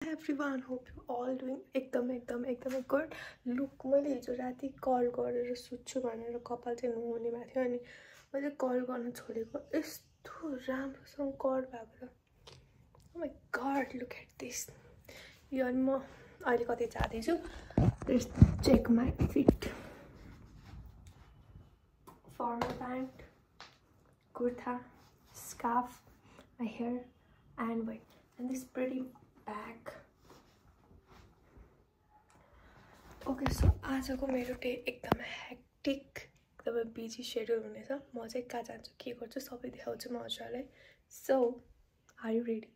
Everyone, hope you all doing एकदम good. Look, मैले हिजो राति कल गरेर सुत्छु भनेर कपाल चाहिँ नुहाउने भएको थियो अनि मैले कल गर्न छोडेको यस्तो राम्रोसँग कट भएको छ. Oh my god, look at this. यो अनि म अहिले कतै जाँदै छु. Let's check my fit. Formal pant, kurta, scarf, my hair, and wait, and this pretty bag. Okay, so आजको मेरो डे एकदम हेक्टिक, एकदम बिजी शेड्युल हुनेछ. म चाहिँ कहाँ जान्छु, के गर्छु सबै देखाउँछु म हजुरलाई. So, are you ready?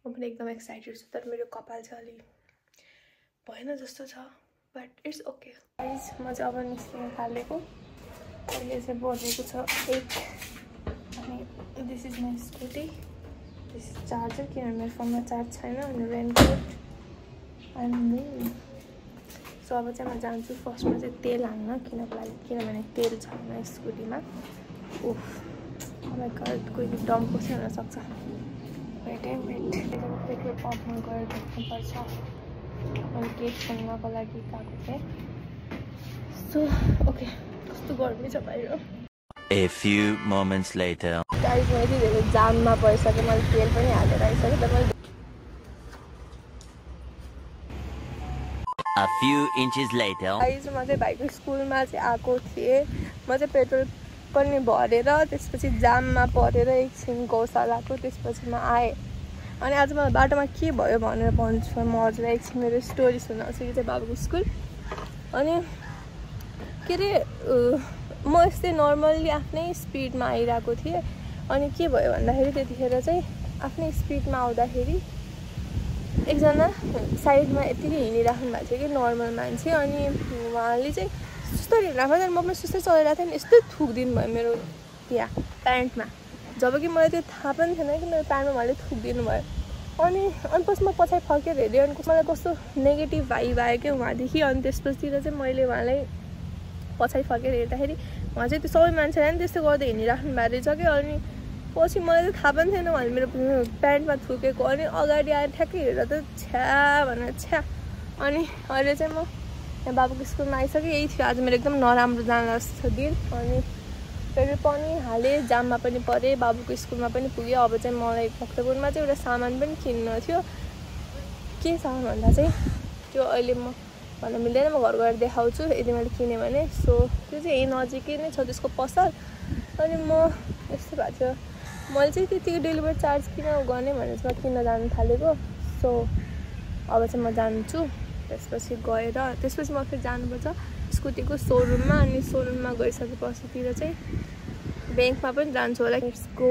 म पनि एकदम एक्साइटेड छु तर मेरो कपाल चाहिँ अलि भएन जस्तो छ, but it's okay. गाइस, म चाहिँ अब निस्किन थालेको. अहिले चाहिँ बजेको छ 8 अनि this is my scooty. This is charger किनभने मेरो फोनमा चार्ज छैन अनि रेनकोट अनि सो अब चाहिँ म जान्छु फर्स्टमा चाहिँ तेल हाल्न किनभने तेल छैन स्कुटीमा. ओफ, oh my god, कोही डम्प चाहिँ हुन सक्छ. वेट पेट्रोल पम्पमा गएर भेट्नुपर्छ. मैले केक सुन्नको लागि गएको थिएँ. सो ओके, कस्तो गर्मी छ बाहिर. A few moments later. Guys, म यति धेरै जाममा परिसकेँ. मैले तेल पनि हालेर आइसकेँ तर मैले A few inches later. Guys, म चाहिँ भाइको स्कुलमा चाहिँ आएको थिएँ. म चाहिँ पेट्रोल पनि भरेर त्यसपछि जाममा परेर एकछिन गौशालाको त्यसपछि म आएँ. अनि आज मलाई बाटोमा के भयो भनेर भन्छु म हजुरलाई. एकछिन मेरो स्टोरी सुनाउँछु. यो चाहिँ बाबाको स्कुल. अनि के अरे म यस्तै नर्मल्ली आफ्नै स्पिडमा आइरहेको थिएँ. अनि के भयो भन्दाखेरि त्यतिखेर चाहिँ आफ्नै स्पिडमा आउँदाखेरि एकजना साइडमा यतिकै हिँडिराख्नु भएको थियो कि नर्मल मान्छे. अनि उहाँले चाहिँ सुस्तै हिँडिरहेको थियो. म पनि सुस्तै चलाइरहेको थिएँ नि यस्तै थुक्दिनु भयो मेरो त्यहाँ प्यान्टमा. जब कि मलाई त्यो थाहा पनि थिएन कि मेरो प्यान्टमा उहाँले थुक्दिनु भयो. अनि पछि म पछाडि फर्केर हेरेँ अनि मलाई कस्तो नेगेटिभ भाइब आयो क्या उहाँदेखि. अनि त्यसपछितिर चाहिँ मैले उहाँलाई पछाडि फर्केर हेर्दाखेरि उहाँ चाहिँ त्यो सबै मान्छेलाई पनि त्यस्तो गर्दै हिँडिराख्नु भएको रहेछ कि. अनि पछि मलाई त थाहा पनि थिएन उहाँले मेरो प्यान्टमा थुकेको. अनि अगाडि आएर ठ्याक्कै हेरेर त छ्या भनेर छ्या. अनि अहिले चाहिँ म यहाँ बाबाको स्कुलमा आइसकेँ. यही थियो आज मेरो एकदम नराम्रो जान जस्तो दिन. अनि पेट्रोल पनि हालेँ, जाममा पनि परेँ, बाबुको स्कुलमा पनि पुगेँ. अब चाहिँ मलाई भक्तपुरमा चाहिँ एउटा सामान पनि किन्नु थियो. के सामान भन्दा चाहिँ त्यो अहिले म भन्न मिल्दैन, म घर गएर देखाउँछु यदि मैले किनेँ भने. सो त्यो चाहिँ यही नजिकै नै छ त्यसको पसल. अनि म यस्तो भएको थियो मैले चाहिँ त्यतिकै डेलिभरी चार्ज किन गर्ने भनेर चाहिँ म किन्न जानु थालेको. सो अब चाहिँ म जान्छु. त्यसपछि म फेरि जानुपर्छ स्कुटीको सोरुममा. अनि सोरुममा गइसकेपछितिर चाहिँ ब्याङ्कमा पनि जान्छु होला. यसको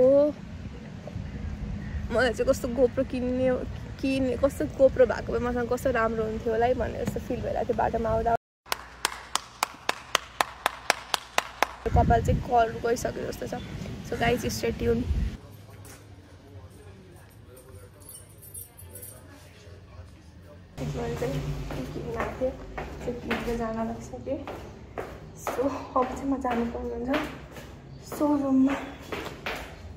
मलाई चाहिँ कस्तो गोप्रो किने कस्तो गोप्रो भएको भए मसँग कस्तो राम्रो हुन्थ्यो होला है भनेर जस्तो फिल भइरहेको थियो बाटोमा आउँदा. कपाल चाहिँ कल गइसक्यो जस्तो छ. So guys, stay tune. मैले चाहिँ किन्न आएको थिएँ. त्यो किनेर जान लागिसकेँ. सो अब चाहिँ म जानुपर्ने हुन्छ सोरुममा.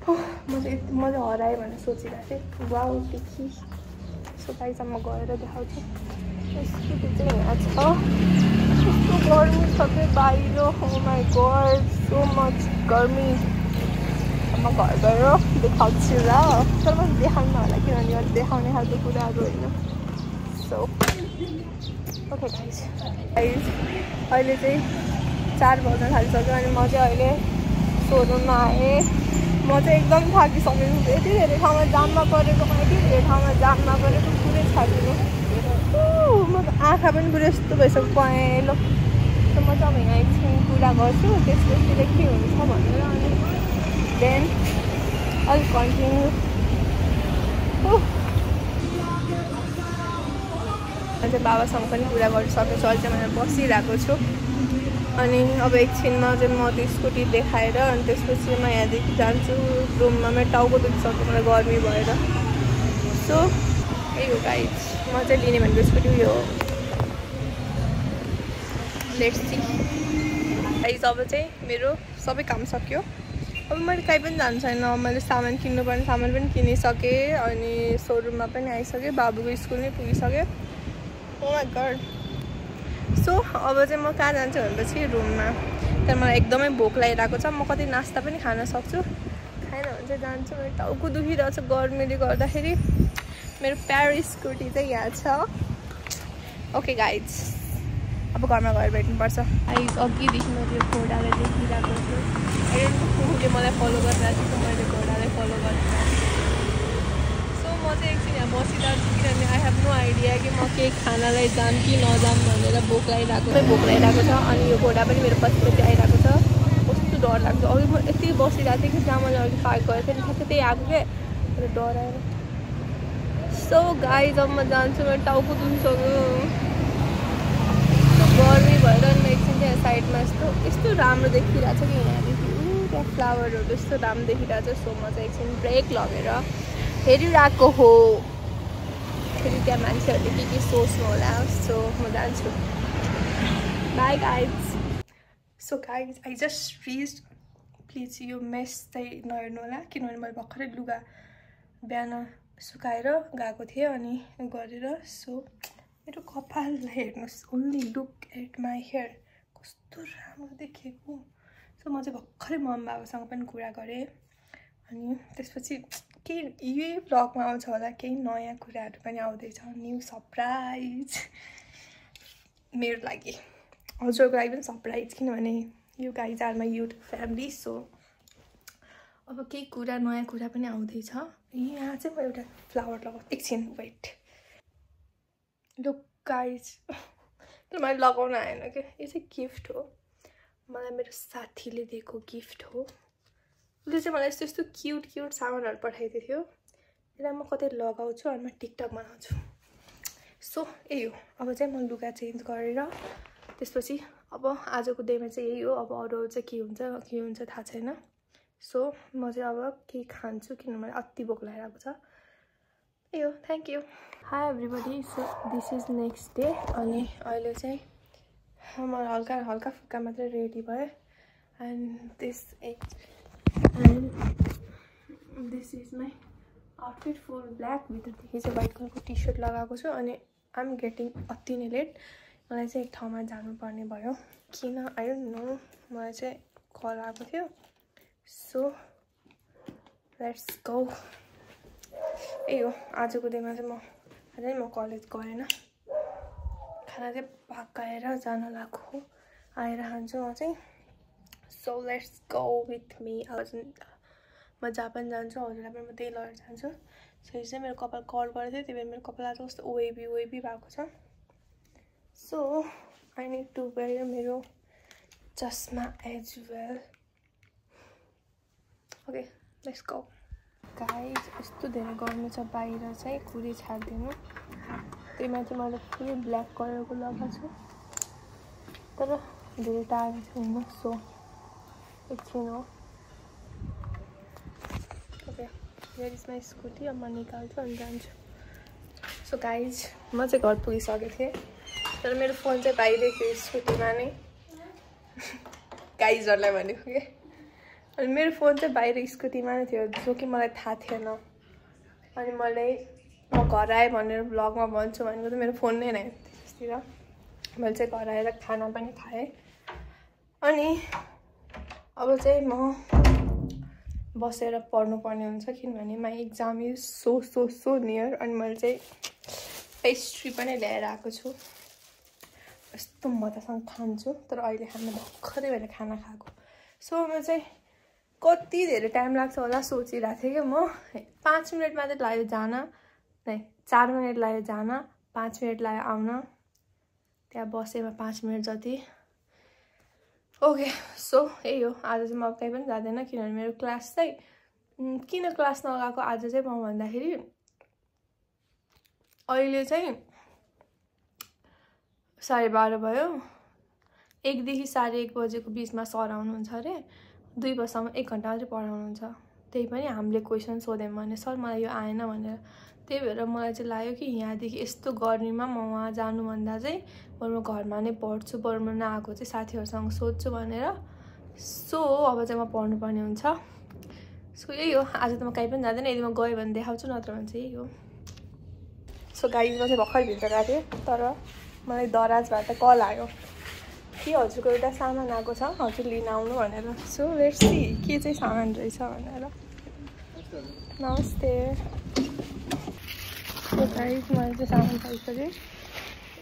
म चाहिँ हराएँ भनेर सोचिरहेको थिएँ. वाउ देखि. सो गाइस, म गएर देखाउँछु. स्कुटी चाहिँ यहाँ छ. कस्तो गर्मी छ कि बाहिर. ओ माई गड, सो मच गर्मी. म घर गएर देखाउँछु ल. तर म देखाउनु होला किनभने अहिले देखाउने खालको कुराहरू होइन. सो ओके गाइस, अहिले चाहिँ 4 बज्न थालिसक्यो. अनि म चाहिँ अहिले सोरुममा आएँ. म चाहिँ एकदम थाकिसकेको. यति धेरै ठाउँमा जाममा परेको पुरै थाकिनु. म त आँखा पनि पुरै यस्तो भइसक्यो पहेँलो. सो म चाहिँ अब यहाँ एकछिन कुरा गर्छु त्यसपछि के हुन्छ भनेर. अनि देन अलिक कन्टिन्यू. म चाहिँ बाबासँग पनि कुरा गरिसकेको छु. अहिले चाहिँ मैले बसिरहेको छु. अनि अब एकछिनमा चाहिँ म त्यो स्कुटी देखाएर अनि त्यसपछि म यहाँदेखि जान्छु रुममा. मेरो टाउको दुखिसक्यो मलाई गर्मी भएर. सो यही हो गाइस, म चाहिँ लिने भनेको स्कुटी उयो हो. Let's see guys. अब चाहिँ मेरो सबै काम सक्यो. अब मैले कहीँ पनि जानु छैन मैले सामान किन्नुपर्ने सामान पनि किनिसकेँ अनि सोरुममा पनि आइसकेँ बाबुको स्कुल नै पुगिसकेँ ओ माई गॉड सो अब चाहिँ म कहाँ जान्छु भनेपछि रुममा तर मलाई एकदमै भोक लागिरहेको छ म कति नास्ता पनि खान सक्छु खाएन भने चाहिँ जान्छु मेरो टाउको दुखिरहेको छ गर्मीले गर्दाखेरि मेरो प्यारो स्कुटी चाहिँ यहाँ छ ओके गाइज अब घरमा गएर भेट्नुपर्छ गाइज अघिदेखि म त्यो घोडालाई देखिरहेको छु उसले मलाई फलो गरिरहेको छु मैले घोडालाई फलो गरिरहेको छु सो म चाहिँ एकछिन यहाँ बसिरहेको छु किनभने आई हेभ नो आइडिया कि म केही खानालाई जाम कि नजाम भनेर भोक लागिरहेको छ अनि यो घोडा पनि मेरो पछि आइरहेको छ कस्तो डर लाग्छ अघि म यति बसिरहेको थिएँ कि जहाँ मैले अघि पार्क गरेको थिएँ ठ्याक्कै त्यही आएको क्या अन्त डराएर सो गाइज अब म जान्छु मेरो टाउको दुखिसक्यो गर्मी भएर अनि एकछिन चाहिँ साइडमा यस्तो राम्रो देखिरहेको छ कि यहाँदेखि त्यहाँ फ्लावरहरू यस्तो राम्रो देखिरहेको छ सो म चाहिँ एकछिन ब्रेक लगेर हेरिरहेको हो फेरि त्यहाँ मान्छेहरूले के सोच्नु होला सो म जान्छु bye guys so guys I just reached please यो मेस चाहिँ नहेर्नु होला किनभने मैले भर्खरै लुगा बिहान सुकाएर गएको थिएँ अनि गरेर सो मेरो कपाललाई हेर्नुहोस् only look at my hair कस्तो राम्रो देखेको सो म चाहिँ भर्खरै मम्मी बाबासँग पनि कुरा गरेँ अनि त्यसपछि केही यही ब्लगमा आउँछ होला केही नयाँ कुराहरू पनि आउँदैछ न्यू सरप्राइज मेरो लागि हजुरको लागि पनि सरप्राइज किनभने you guys are my YouTube family so अब केही कुरा नयाँ कुरा पनि आउँदैछ यहाँ चाहिँ म एउटा फ्लावर लगाउँछु एकछिन वेट लुक गाइज तर मैले लगाउन आएन क्या यो चाहिँ गिफ्ट हो मलाई मेरो साथीले दिएको गिफ्ट हो उसले चाहिँ मलाई यस्तो यस्तो क्युट क्युट सामानहरू पठाइदिएको थियो यसलाई म कतै लगाउँछु अनि म टिकटक बनाउँछु सो यही हो अब चाहिँ म लुगा चेन्ज गरेर त्यसपछि अब आजको डेमा चाहिँ यही हो अब अरू चाहिँ के हुन्छ थाहा छैन सो म चाहिँ अब केही खान्छु किनभने मलाई अति भोक लागिरहेको छ यही हो thank you hi everybody so this is next day अनि अहिले चाहिँ म हल्का फुल्का मात्रै रेडी भएँ and this is my outfit full black भित्रदेखि चाहिँ व्हाइट कलरको टी सर्ट लगाएको छु अनि आइ एम गेटिङ अति नै लेट मलाई चाहिँ एक ठाउँमा जानुपर्ने भयो किन आई डोन्ट नो मलाई चाहिँ कल आएको थियो सो लेट्स गो यही हो आजको दिनमा चाहिँ अझै म कलेज गएन खाना चाहिँ पकाएर जान लागेको आएर खान्छु म चाहिँ so let's go with me म जहाँ पनि जान्छु हजुरलाई पनि म त्यही लगेर जान्छु सो यो चाहिँ मेरो कपाल कट गरेको थियो त्यही भएर मेरो कपाल आज कस्तो वेबी भएको छ so I need to wear मेरो चस्मा as well okay let's go guys यस्तो धेरै गर्मी छ बाहिर चाहिँ खुरी छाडिदिनु त्यही माथि मैले फुल ब्ल्याक कलरको लगाएको छु तर धेरै टाढो छैन सो एकछिन हो okay here is my scooty अब म निकाल्छु अनि जान्छु सो गाइज म चाहिँ घर पुगिसकेको थिएँ तर मेरो फोन चाहिँ बाहिरै थियो स्कुटीमा नै गाइजहरूलाई भनेको कि अनि मेरो फोन चाहिँ बाहिर स्कुटीमा नै थियो जो कि मलाई थाहा थिएन अनि म घर आएँ भनेर भ्लगमा भन्छु भनेको त मेरो फोन नै नै त्यसतिर मैले चाहिँ घर आएर खाना पनि खाएँ अनि अब चाहिँ म बसेर पढ्नुपर्ने हुन्छ किनभने my exam is so near अनि मैले चाहिँ पेस्ट्री पनि ल्याएर आएको छु यस्तो मजासँग खान्छु तर अहिले खाना भर्खरै भएर खाना खाएको सो म चाहिँ कति धेरै टाइम लाग्छ होला सोचिरहेको थिएँ कि म 5 मिनट मात्रै लाग्यो जान नै 4 मिनट लाग्यो जान 5 मिनट लाग्यो आउन त्यहाँ बसेमा 5 मिनट जति ओके सो यही हो आज चाहिँ म कहीँ पनि जाँदैन किनभने मेरो क्लास चाहिँ किन क्लास नगएको आज चाहिँ म भन्दाखेरि अहिले चाहिँ 12:30 भयो 1 देखि 1:30 बजेको बिचमा सर आउनुहुन्छ अरे 2 बजीसम्म 1 घन्टा मात्रै पढाउनुहुन्छ त्यही पनि हामीले क्वेसन सोध्यौँ भने सर मलाई यो आएन भनेर त्यही भएर मलाई चाहिँ लाग्यो कि यहाँदेखि यस्तो गर्मीमा म वहाँ जानुभन्दा चाहिँ बरु म घरमा नै पढ्छु बरु म नआएको चाहिँ साथीहरूसँग सोध्छु भनेर सो अब चाहिँ म पढ्नुपर्ने हुन्छ सो यही हो आज त म कहीँ पनि जाँदैन यदि म गएँ भने देखाउँछु नत्र भने चाहिँ यही हो सो गाइज म चाहिँ भर्खर भित्र गएको थिएँ तर मलाई दराजबाट कल आयो के हजुरको एउटा सामान आएको छ हजुर लिन आउनु भनेर सो लेट्स सी के चाहिँ सामान रहेछ भनेर नमस्ते सो गाइज मैले चाहिँ सामान पाइसकेँ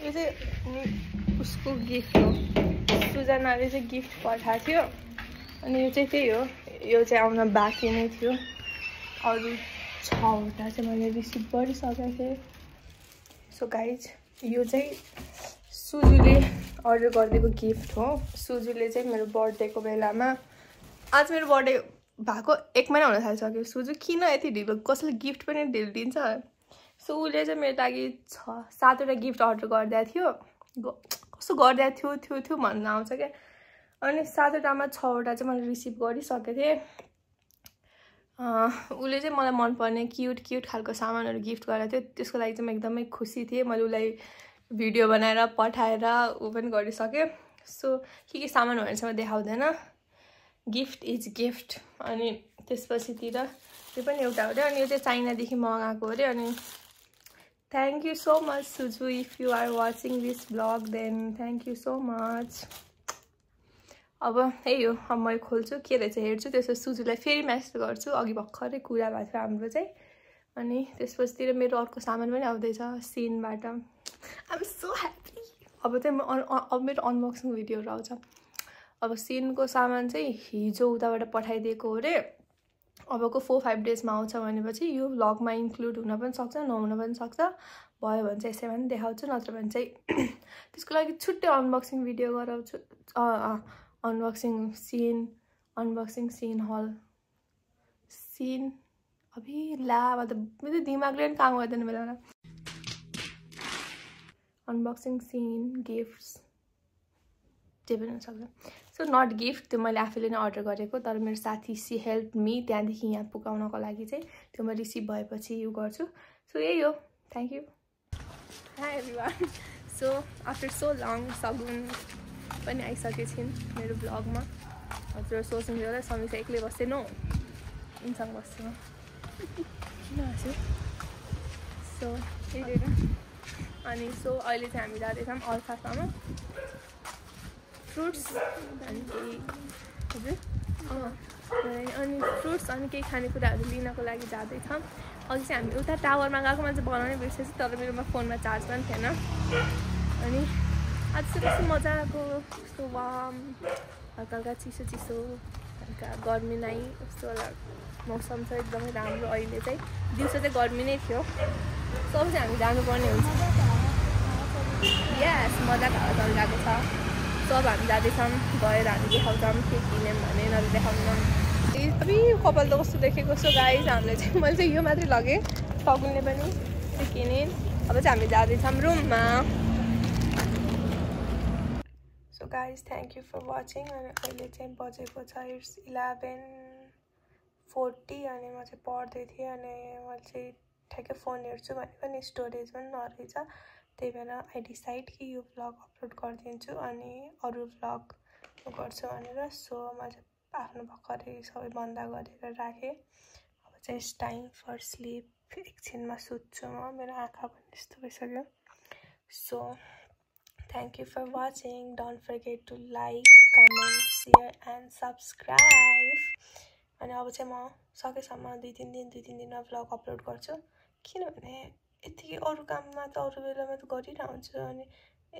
यो चाहिँ उसको गिफ्ट हो सुजनाले चाहिँ गिफ्ट पठाएको थियो अनि यो चाहिँ त्यही हो यो चाहिँ आउन बाँकी नै थियो अरू 6वटा चाहिँ मैले रिसिभ गरिसकेको थिएँ सो गाइज यो चाहिँ सुजुले अर्डर गरिदिएको गिफ्ट हो सुजुले चाहिँ मेरो बर्थडेको बेलामा आज मेरो बर्थडे भएको 1 महिना हुन थालिसक्यो सुजु किन यति ढिलो कसैले गिफ्ट पनि ढिलो दिन्छ सो उसले चाहिँ मेरो लागि 6-7वटा गिफ्ट अर्डर गरिदिएको थियो कस्तो गरिदिएको थियो भन्न आउँछ क्या अनि 7वटामा 6वटा चाहिँ मैले रिसिभ गरिसकेको थिएँ उसले चाहिँ मलाई मनपर्ने क्युट खालको सामानहरू गिफ्ट गरेको थियो त्यसको लागि चाहिँ म एकदमै खुसी थिएँ मैले उसलाई भिडियो बनाएर पठाएर ऊ पनि गरिसकेँ सो के सामान भनेर चाहिँ म देखाउँदैन गिफ्ट इज गिफ्ट अनि त्यसपछितिर यो पनि एउटा हो अरे अनि यो चाहिँ चाइनादेखि मगाएको अरे अनि thank you so much Suju if you are watching this vlog then thank you so much अब यही हो अब म खोल्छु के रहेछ हेर्छु त्यसपछि सुजुलाई फेरि म्यासेज गर्छु अघि भर्खरै कुरा भएको थियो हाम्रो चाहिँ अनि त्यसपछितिर मेरो अर्को सामान पनि आउँदैछ सिनबाट आइ एम सो ह्याप्पी अब चाहिँ अब मेरो अनबक्सिङ भिडियोहरू आउँछ अब सिनको सामान चाहिँ हिजो उताबाट पठाइदिएको हो अरे अबको 4-5 डेजमा आउँछ भनेपछि यो भ्लगमा इन्क्लुड हुन पनि सक्छ नहुन पनि सक्छ भयो भने चाहिँ यसैमा पनि देखाउँछु नत्र भने चाहिँ त्यसको लागि छुट्टै अनबक्सिङ भिडियो गराउँछु अनबक्सिङ सिन हल सिन अभी ला मतलब मेरो दिमागले पनि काम गर्दैन बेला अनबक्सिङ सिन गिफ्ट्स जे पनि हुनसक्छ सो नट गिफ्ट त्यो मैले आफैले नै अर्डर गरेको तर मेरो साथी सी हेल्प मी त्यहाँदेखि यहाँ पुगाउनको लागि चाहिँ त्यो म रिसिभ भएपछि यो गर्छु सो यही हो thank you high everyone so after so long सगुन पनि आइसकेको छिन् मेरो ब्लगमा हजुर सोच्नु होला समीक्षा एक्लै बस्दैन उनसँग बस्छु म किन हाँस्यो सो अनि सो अहिले चाहिँ हामी जाँदैछौँ अल्फाफामा फ्रुट्स अनि केही हजुर अनि फ्रुट्स अनि केही खानेकुराहरू लिनको लागि जाँदैछौँ अघि चाहिँ हामी उता टावरमा गएकोमा चाहिँ बनाउनै बिर्सेछु तर मेरोमा फोनमा चार्ज पनि थिएन अनि आज चाहिँ कस्तो मजाको कस्तो वार्म हल्का हल्का चिसो हल्का गर्मी नै कस्तो होला मौसम छ एकदमै राम्रो अहिले चाहिँ दिउँसो चाहिँ गर्मी नै थियो सो अब चाहिँ हामी जानुपर्ने हुन्छ यस मजाको हावा चलिरहेको छ सो अब हामी जाँदैछौँ गएर हामी देखाउँछौँ के किन्यौँ भने नत्र देखाउँछौँ अबि कपाल त कस्तो देखेको सो गाइज हामीले चाहिँ मैले चाहिँ यो मात्रै लगेँ सगुनले पनि त्यो किनेँ अब चाहिँ हामी जाँदैछौँ रुममा so guys thank you for watching अनि अहिले चाहिँ बजेको छ इट्स 11:40 अनि म चाहिँ पढ्दै थिएँ अनि मैले चाहिँ ठ्याक्कै फोन हेर्छु भनेको नि स्टोरेज पनि नरहेछ त्यही भएर आई डिसाइड कि यो भ्लग अपलोड गरिदिन्छु अनि अरू भ्लग गर्छु भनेर सो म चाहिँ आफ्नो भर्खरै सबै बन्द गरेर राखेँ अब चाहिँ इट्स टाइम फर स्लिप एकछिनमा सुत्छु म मेरो आँखा पनि त्यस्तो भइसक्यो so thank you for watching don't forget to like comment share and subscribe अनि अब चाहिँ म सकेसम्म 2-3 दिनमा भ्लग अपलोड गर्छु किनभने यति अरू काममा त अरू बेलामा त गरिरहेको हुन्छु अनि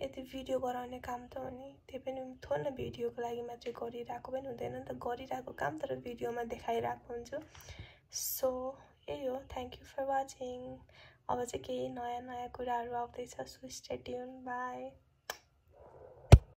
यति भिडियो गराउने काम त हो नि त्यही पनि थोरै भिडियोको लागि मात्रै गरिरहेको पनि हुँदैन नि त गरिरहेको काम तर भिडियोमा देखाइरहेको हुन्छु सो यही हो थ्याङ्क यू फर वाचिङ अब चाहिँ केही नयाँ कुराहरू आउँदैछ सो स्टे ट्युन बाई